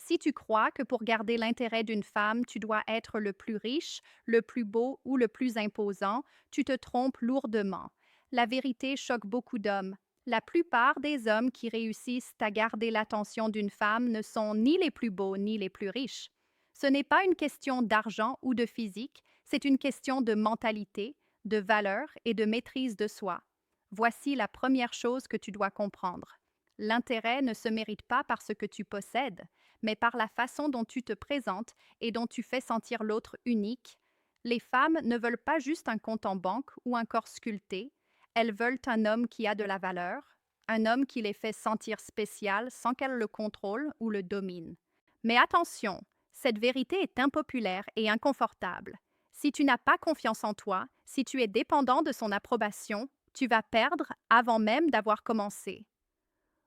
Si tu crois que pour garder l'intérêt d'une femme, tu dois être le plus riche, le plus beau ou le plus imposant, tu te trompes lourdement. La vérité choque beaucoup d'hommes. La plupart des hommes qui réussissent à garder l'attention d'une femme ne sont ni les plus beaux ni les plus riches. Ce n'est pas une question d'argent ou de physique, c'est une question de mentalité, de valeur et de maîtrise de soi. Voici la première chose que tu dois comprendre. L'intérêt ne se mérite pas par ce que tu possèdes, mais par la façon dont tu te présentes et dont tu fais sentir l'autre unique. Les femmes ne veulent pas juste un compte en banque ou un corps sculpté, elles veulent un homme qui a de la valeur, un homme qui les fait sentir spéciales sans qu'elles le contrôlent ou le dominent. Mais attention, cette vérité est impopulaire et inconfortable. Si tu n'as pas confiance en toi, si tu es dépendant de son approbation, tu vas perdre avant même d'avoir commencé.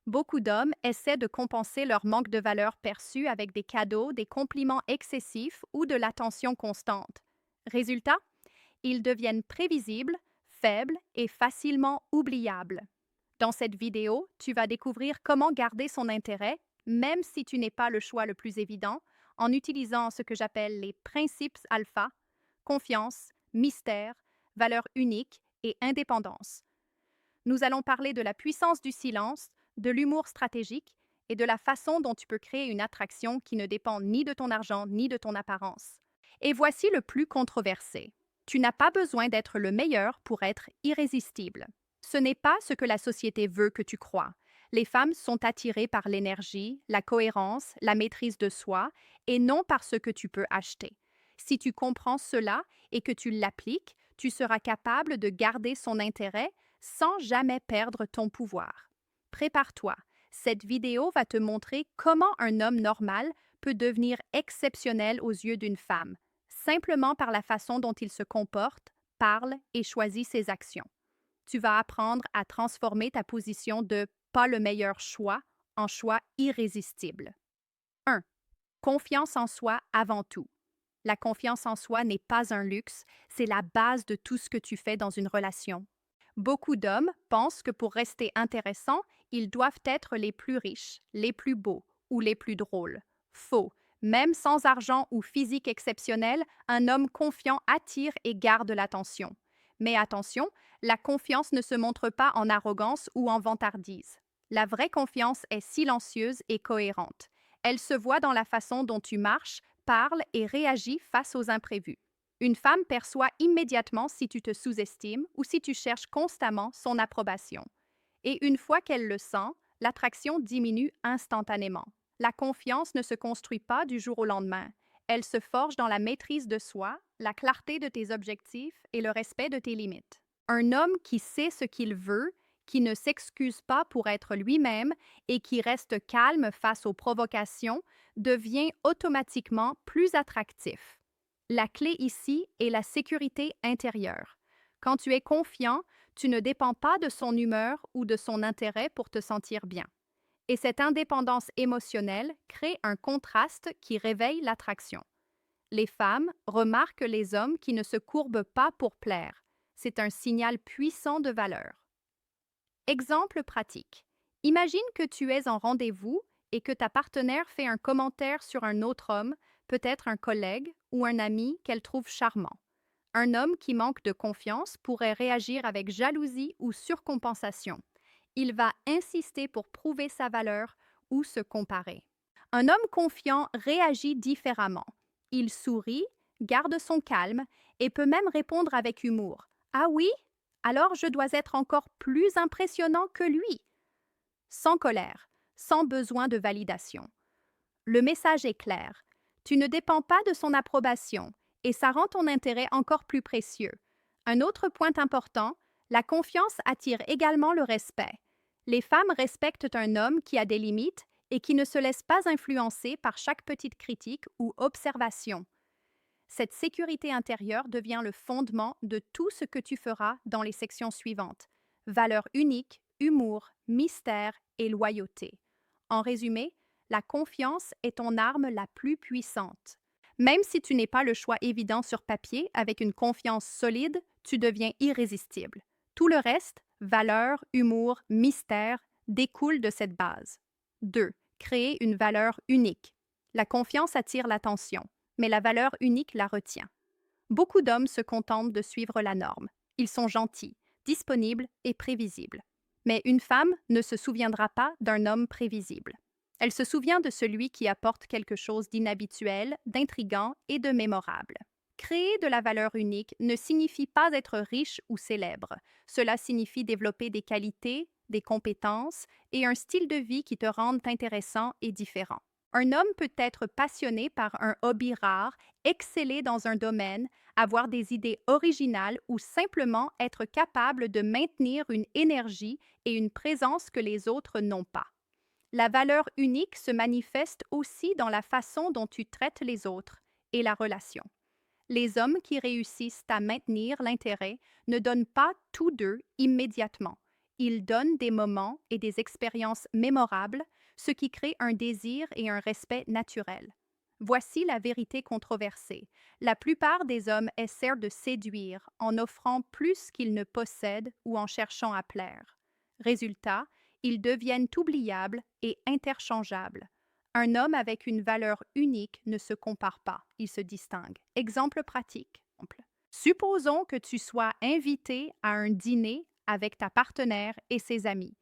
Beaucoup d'hommes essaient de compenser leur manque de valeur perçue avec des cadeaux, des compliments excessifs ou de l'attention constante. Résultat, ils deviennent prévisibles, faibles et facilement oubliables. Dans cette vidéo, tu vas découvrir comment garder son intérêt, même si tu n'es pas le choix le plus évident, en utilisant ce que j'appelle les principes alpha: confiance, mystère, valeur unique et indépendance. Nous allons parler de la puissance du silence, de l'humour stratégique et de la façon dont tu peux créer une attraction qui ne dépend ni de ton argent ni de ton apparence. Et voici le plus controversé. Tu n'as pas besoin d'être le meilleur pour être irrésistible. Ce n'est pas ce que la société veut que tu crois. Les femmes sont attirées par l'énergie, la cohérence, la maîtrise de soi, et non par ce que tu peux acheter. Si tu comprends cela et que tu l'appliques, tu seras capable de garder son intérêt sans jamais perdre ton pouvoir. Prépare-toi, cette vidéo va te montrer comment un homme normal peut devenir exceptionnel aux yeux d'une femme, simplement par la façon dont il se comporte, parle et choisit ses actions. Tu vas apprendre à transformer ta position de pas le meilleur choix en choix irrésistible. 1. Confiance en soi avant tout. La confiance en soi n'est pas un luxe, c'est la base de tout ce que tu fais dans une relation. Beaucoup d'hommes pensent que pour rester intéressants, ils doivent être les plus riches, les plus beaux ou les plus drôles. Faux. Même sans argent ou physique exceptionnel, un homme confiant attire et garde l'attention. Mais attention, la confiance ne se montre pas en arrogance ou en vantardise. La vraie confiance est silencieuse et cohérente. Elle se voit dans la façon dont tu marches, parles et réagis face aux imprévus. Une femme perçoit immédiatement si tu te sous-estimes ou si tu cherches constamment son approbation. Et une fois qu'elle le sent, l'attraction diminue instantanément. La confiance ne se construit pas du jour au lendemain. Elle se forge dans la maîtrise de soi, la clarté de tes objectifs et le respect de tes limites. Un homme qui sait ce qu'il veut, qui ne s'excuse pas pour être lui-même et qui reste calme face aux provocations, devient automatiquement plus attractif. La clé ici est la sécurité intérieure. Quand tu es confiant, tu ne dépends pas de son humeur ou de son intérêt pour te sentir bien. Et cette indépendance émotionnelle crée un contraste qui réveille l'attraction. Les femmes remarquent les hommes qui ne se courbent pas pour plaire. C'est un signal puissant de valeur. Exemple pratique. Imagine que tu es en rendez-vous et que ta partenaire fait un commentaire sur un autre homme, peut-être un collègue ou un ami qu'elle trouve charmant. Un homme qui manque de confiance pourrait réagir avec jalousie ou surcompensation. Il va insister pour prouver sa valeur ou se comparer. Un homme confiant réagit différemment. Il sourit, garde son calme et peut même répondre avec humour. Ah oui? Alors je dois être encore plus impressionnant que lui. Sans colère, sans besoin de validation. Le message est clair. Tu ne dépends pas de son approbation et ça rend ton intérêt encore plus précieux. Un autre point important, la confiance attire également le respect. Les femmes respectent un homme qui a des limites et qui ne se laisse pas influencer par chaque petite critique ou observation. Cette sécurité intérieure devient le fondement de tout ce que tu feras dans les sections suivantes. Valeurs uniques, humour, mystère et loyauté. En résumé, la confiance est ton arme la plus puissante. Même si tu n'es pas le choix évident sur papier, avec une confiance solide, tu deviens irrésistible. Tout le reste, valeur, humour, mystère, découle de cette base. 2. Créer une valeur unique. La confiance attire l'attention, mais la valeur unique la retient. Beaucoup d'hommes se contentent de suivre la norme. Ils sont gentils, disponibles et prévisibles. Mais une femme ne se souviendra pas d'un homme prévisible. Elle se souvient de celui qui apporte quelque chose d'inhabituel, d'intrigant et de mémorable. Créer de la valeur unique ne signifie pas être riche ou célèbre. Cela signifie développer des qualités, des compétences et un style de vie qui te rendent intéressant et différent. Un homme peut être passionné par un hobby rare, exceller dans un domaine, avoir des idées originales ou simplement être capable de maintenir une énergie et une présence que les autres n'ont pas. La valeur unique se manifeste aussi dans la façon dont tu traites les autres et la relation. Les hommes qui réussissent à maintenir l'intérêt ne donnent pas tous d'eux immédiatement. Ils donnent des moments et des expériences mémorables, ce qui crée un désir et un respect naturel. Voici la vérité controversée. La plupart des hommes essaient de séduire en offrant plus qu'ils ne possèdent ou en cherchant à plaire. Résultat, ils deviennent oubliables et interchangeables. Un homme avec une valeur unique ne se compare pas, il se distingue. Exemple pratique. Supposons que tu sois invité à un dîner avec ta partenaire et ses amis.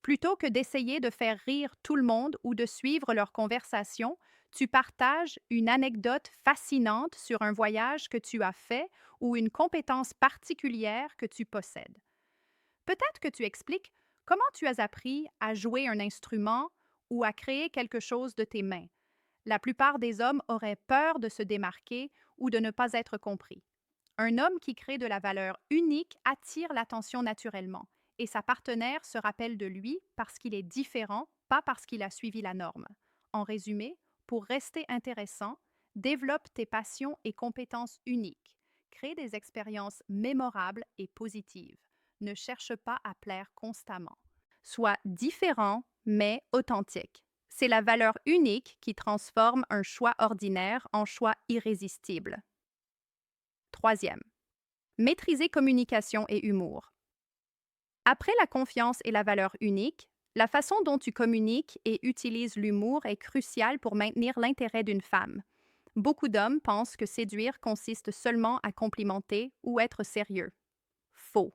Plutôt que d'essayer de faire rire tout le monde ou de suivre leur conversation, tu partages une anecdote fascinante sur un voyage que tu as fait ou une compétence particulière que tu possèdes. Peut-être que tu expliques comment tu as appris à jouer un instrument ou à créer quelque chose de tes mains. La plupart des hommes auraient peur de se démarquer ou de ne pas être compris. Un homme qui crée de la valeur unique attire l'attention naturellement, et sa partenaire se rappelle de lui parce qu'il est différent, pas parce qu'il a suivi la norme. En résumé, pour rester intéressant, développe tes passions et compétences uniques. Crée des expériences mémorables et positives. Ne cherche pas à plaire constamment. Sois différent, mais authentique. C'est la valeur unique qui transforme un choix ordinaire en choix irrésistible. Troisième, maîtriser communication et humour. Après la confiance et la valeur unique, la façon dont tu communiques et utilises l'humour est cruciale pour maintenir l'intérêt d'une femme. Beaucoup d'hommes pensent que séduire consiste seulement à complimenter ou être sérieux. Faux.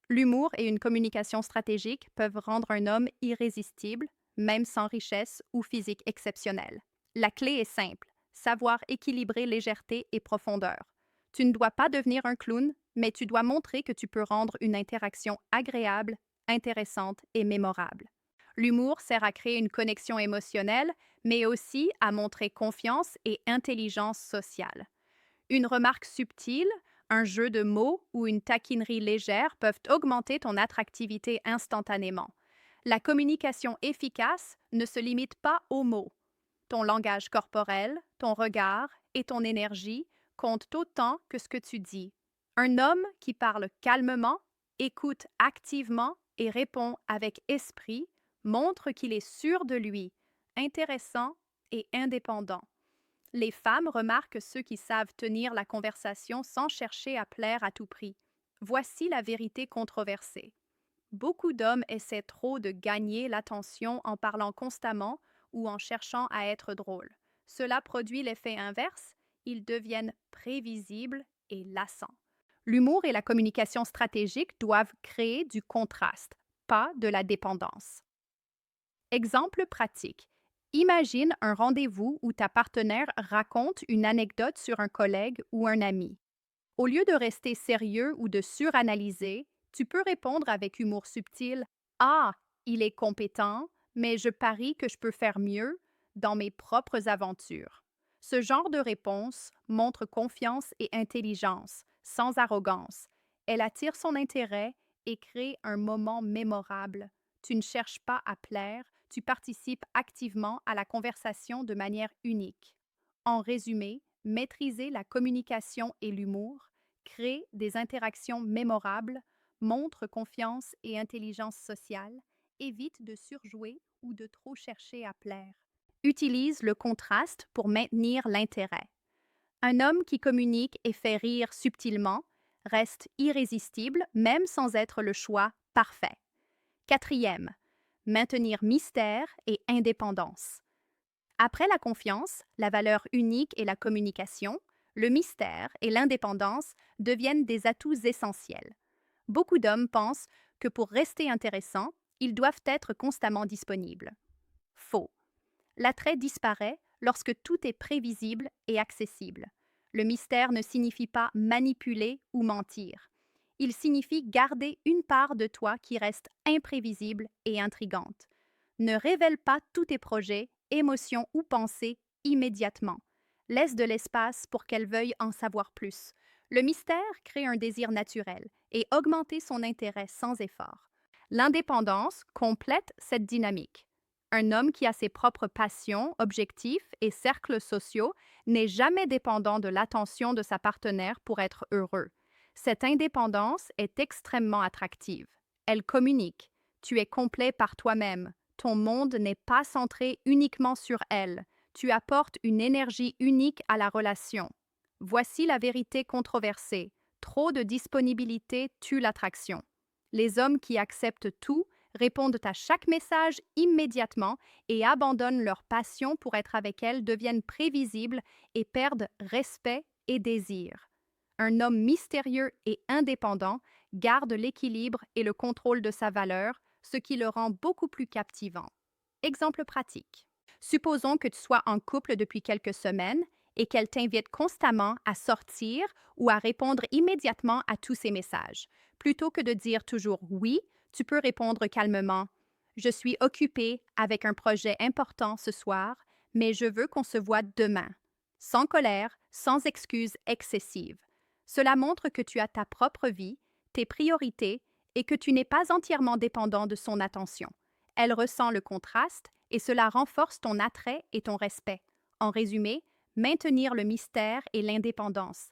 L'humour et une communication stratégique peuvent rendre un homme irrésistible, même sans richesse ou physique exceptionnel. La clé est simple, savoir équilibrer légèreté et profondeur. Tu ne dois pas devenir un clown, mais tu dois montrer que tu peux rendre une interaction agréable, intéressante et mémorable. L'humour sert à créer une connexion émotionnelle, mais aussi à montrer confiance et intelligence sociale. Une remarque subtile, un jeu de mots ou une taquinerie légère peuvent augmenter ton attractivité instantanément. La communication efficace ne se limite pas aux mots. Ton langage corporel, ton regard et ton énergie comptent autant que ce que tu dis. Un homme qui parle calmement, écoute activement et répond avec esprit montre qu'il est sûr de lui, intéressant et indépendant. Les femmes remarquent ceux qui savent tenir la conversation sans chercher à plaire à tout prix. Voici la vérité controversée. Beaucoup d'hommes essaient trop de gagner l'attention en parlant constamment ou en cherchant à être drôles. Cela produit l'effet inverse, ils deviennent prévisibles et lassants. L'humour et la communication stratégique doivent créer du contraste, pas de la dépendance. Exemple pratique. Imagine un rendez-vous où ta partenaire raconte une anecdote sur un collègue ou un ami. Au lieu de rester sérieux ou de suranalyser, tu peux répondre avec humour subtil: Ah, il est compétent, mais je parie que je peux faire mieux dans mes propres aventures. Ce genre de réponse montre confiance et intelligence, sans arrogance. Elle attire son intérêt et crée un moment mémorable. Tu ne cherches pas à plaire, tu participes activement à la conversation de manière unique. En résumé, maîtriser la communication et l'humour, créer des interactions mémorables, montre confiance et intelligence sociale, évite de surjouer ou de trop chercher à plaire. Utilise le contraste pour maintenir l'intérêt. Un homme qui communique et fait rire subtilement reste irrésistible même sans être le choix parfait. Quatrième, maintenir mystère et indépendance. Après la confiance, la valeur unique et la communication, le mystère et l'indépendance deviennent des atouts essentiels. Beaucoup d'hommes pensent que pour rester intéressants, ils doivent être constamment disponibles. Faux. L'attrait disparaît lorsque tout est prévisible et accessible. Le mystère ne signifie pas manipuler ou mentir. Il signifie garder une part de toi qui reste imprévisible et intrigante. Ne révèle pas tous tes projets, émotions ou pensées immédiatement. Laisse de l'espace pour qu'elle veuille en savoir plus. Le mystère crée un désir naturel et augmenter son intérêt sans effort. L'indépendance complète cette dynamique. Un homme qui a ses propres passions, objectifs et cercles sociaux n'est jamais dépendant de l'attention de sa partenaire pour être heureux. Cette indépendance est extrêmement attractive. Elle communique. Tu es complet par toi-même. Ton monde n'est pas centré uniquement sur elle. Tu apportes une énergie unique à la relation. Voici la vérité controversée. Trop de disponibilité tue l'attraction. Les hommes qui acceptent tout répondent à chaque message immédiatement et abandonnent leur passion pour être avec elle, deviennent prévisibles et perdent respect et désir. Un homme mystérieux et indépendant garde l'équilibre et le contrôle de sa valeur, ce qui le rend beaucoup plus captivant. Exemple pratique. Supposons que tu sois en couple depuis quelques semaines et qu'elle t'invite constamment à sortir ou à répondre immédiatement à tous ses messages. Plutôt que de dire toujours oui, tu peux répondre calmement: Je suis occupée avec un projet important ce soir, mais je veux qu'on se voit demain. Sans colère, sans excuses excessives. Cela montre que tu as ta propre vie, tes priorités et que tu n'es pas entièrement dépendant de son attention. Elle ressent le contraste et cela renforce ton attrait et ton respect. En résumé, maintenir le mystère et l'indépendance.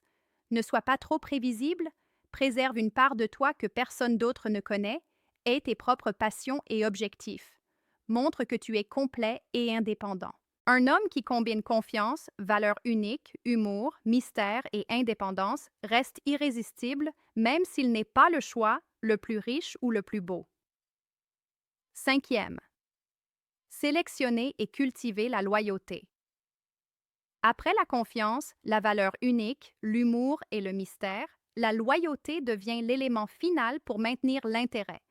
Ne sois pas trop prévisible, préserve une part de toi que personne d'autre ne connaît, aie tes propres passions et objectifs. Montre que tu es complet et indépendant. Un homme qui combine confiance, valeur unique, humour, mystère et indépendance reste irrésistible même s'il n'est pas le choix le plus riche ou le plus beau. Cinquième, sélectionner et cultiver la loyauté. Après la confiance, la valeur unique, l'humour et le mystère, la loyauté devient l'élément final pour maintenir l'intérêt.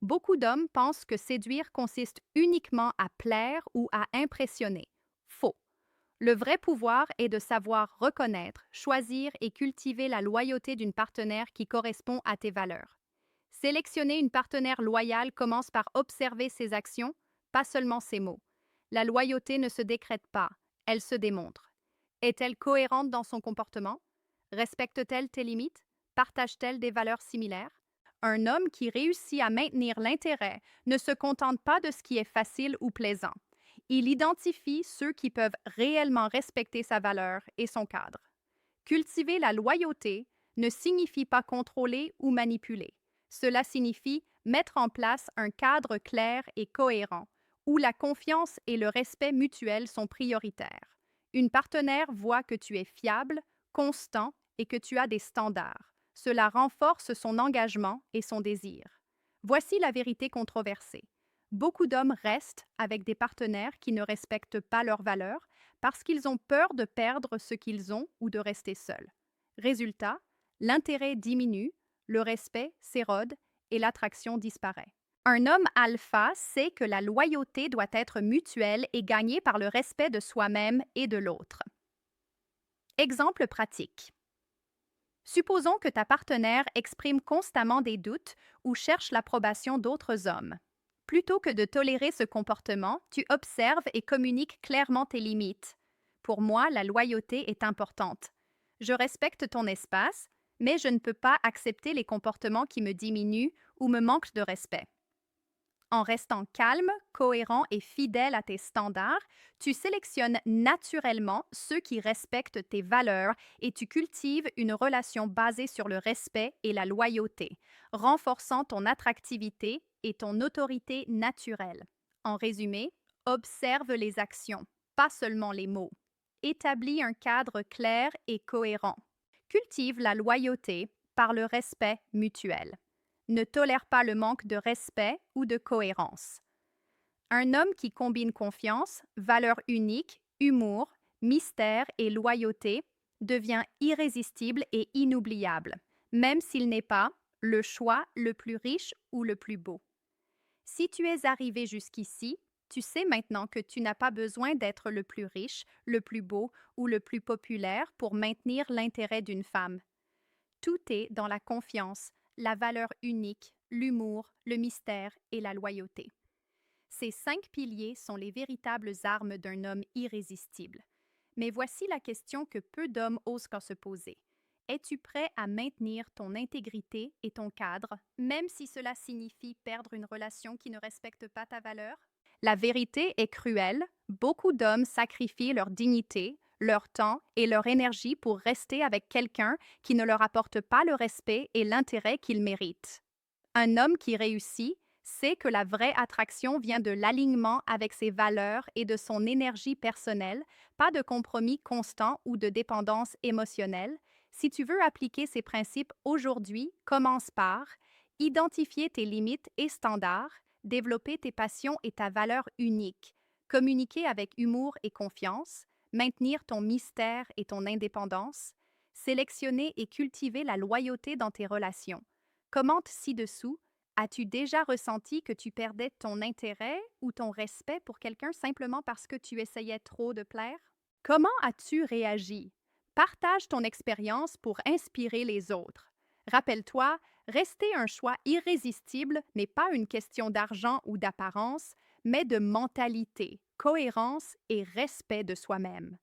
Beaucoup d'hommes pensent que séduire consiste uniquement à plaire ou à impressionner. Faux. Le vrai pouvoir est de savoir reconnaître, choisir et cultiver la loyauté d'une partenaire qui correspond à tes valeurs. Sélectionner une partenaire loyale commence par observer ses actions, pas seulement ses mots. La loyauté ne se décrète pas, elle se démontre. Est-elle cohérente dans son comportement? Respecte-t-elle tes limites? Partage-t-elle des valeurs similaires? Un homme qui réussit à maintenir l'intérêt ne se contente pas de ce qui est facile ou plaisant. Il identifie ceux qui peuvent réellement respecter sa valeur et son cadre. Cultiver la loyauté ne signifie pas contrôler ou manipuler. Cela signifie mettre en place un cadre clair et cohérent, où la confiance et le respect mutuel sont prioritaires. Une partenaire voit que tu es fiable, constant et que tu as des standards. Cela renforce son engagement et son désir. Voici la vérité controversée. Beaucoup d'hommes restent avec des partenaires qui ne respectent pas leurs valeurs parce qu'ils ont peur de perdre ce qu'ils ont ou de rester seuls. Résultat, l'intérêt diminue, le respect s'érode et l'attraction disparaît. Un homme alpha sait que la loyauté doit être mutuelle et gagnée par le respect de soi-même et de l'autre. Exemple pratique. Supposons que ta partenaire exprime constamment des doutes ou cherche l'approbation d'autres hommes. Plutôt que de tolérer ce comportement, tu observes et communiques clairement tes limites. Pour moi, la loyauté est importante. Je respecte ton espace, mais je ne peux pas accepter les comportements qui me diminuent ou me manquent de respect. En restant calme, cohérent et fidèle à tes standards, tu sélectionnes naturellement ceux qui respectent tes valeurs et tu cultives une relation basée sur le respect et la loyauté, renforçant ton attractivité et ton autorité naturelle. En résumé, observe les actions, pas seulement les mots. Établis un cadre clair et cohérent. Cultive la loyauté par le respect mutuel. Ne tolère pas le manque de respect ou de cohérence. Un homme qui combine confiance, valeur unique, humour, mystère et loyauté devient irrésistible et inoubliable, même s'il n'est pas le choix le plus riche ou le plus beau. Si tu es arrivé jusqu'ici, tu sais maintenant que tu n'as pas besoin d'être le plus riche, le plus beau ou le plus populaire pour maintenir l'intérêt d'une femme. Tout est dans la confiance, la valeur unique, l'humour, le mystère et la loyauté. Ces 5 piliers sont les véritables armes d'un homme irrésistible. Mais voici la question que peu d'hommes osent qu'en se poser. Es-tu prêt à maintenir ton intégrité et ton cadre, même si cela signifie perdre une relation qui ne respecte pas ta valeur? La vérité est cruelle. Beaucoup d'hommes sacrifient leur dignité, leur temps et leur énergie pour rester avec quelqu'un qui ne leur apporte pas le respect et l'intérêt qu'ils méritent. Un homme qui réussit sait que la vraie attraction vient de l'alignement avec ses valeurs et de son énergie personnelle, pas de compromis constant ou de dépendance émotionnelle. Si tu veux appliquer ces principes aujourd'hui, commence par identifier tes limites et standards, développer tes passions et ta valeur unique, communiquer avec humour et confiance, maintenir ton mystère et ton indépendance, sélectionner et cultiver la loyauté dans tes relations. Commente ci-dessous. As-tu déjà ressenti que tu perdais ton intérêt ou ton respect pour quelqu'un simplement parce que tu essayais trop de plaire? Comment as-tu réagi? Partage ton expérience pour inspirer les autres. Rappelle-toi, rester un choix irrésistible n'est pas une question d'argent ou d'apparence, mais de mentalité, cohérence et respect de soi-même.